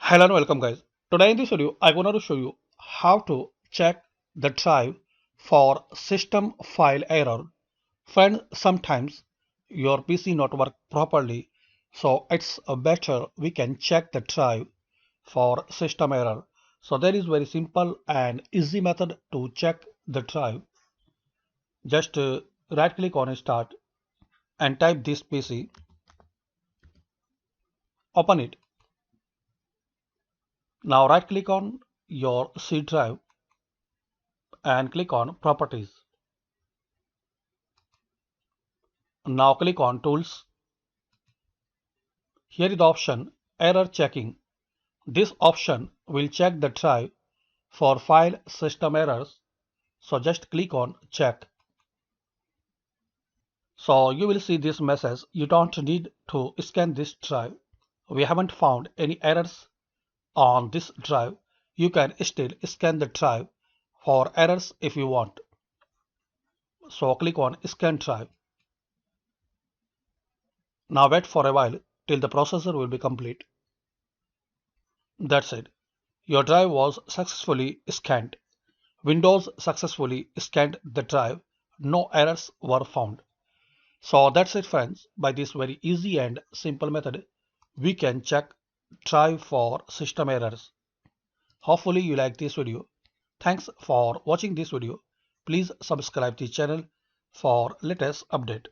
Hello and welcome guys. Today in this video I want to show you how to check the drive for system file error. Friends, sometimes your PC not work properly, so it's better we can check the drive for system error. So there is very simple and easy method to check the drive. Just right click on start and type this PC, open it. Now right click on your C drive and click on properties. Now click on tools. Here is the option error checking. This option will check the drive for file system errors. So just click on check. So you will see this message. You don't need to scan this drive. We haven't found any errors on this drive. You can still scan the drive for errors if you want. So click on scan drive. Now wait for a while till the processor will be complete. That's it. Your drive was successfully scanned. Windows successfully scanned the drive. No errors were found. So that's it friends. By this very easy and simple method, we can check drive for system errors. Hopefully you like this video. Thanks for watching this video. Please subscribe the channel for latest update.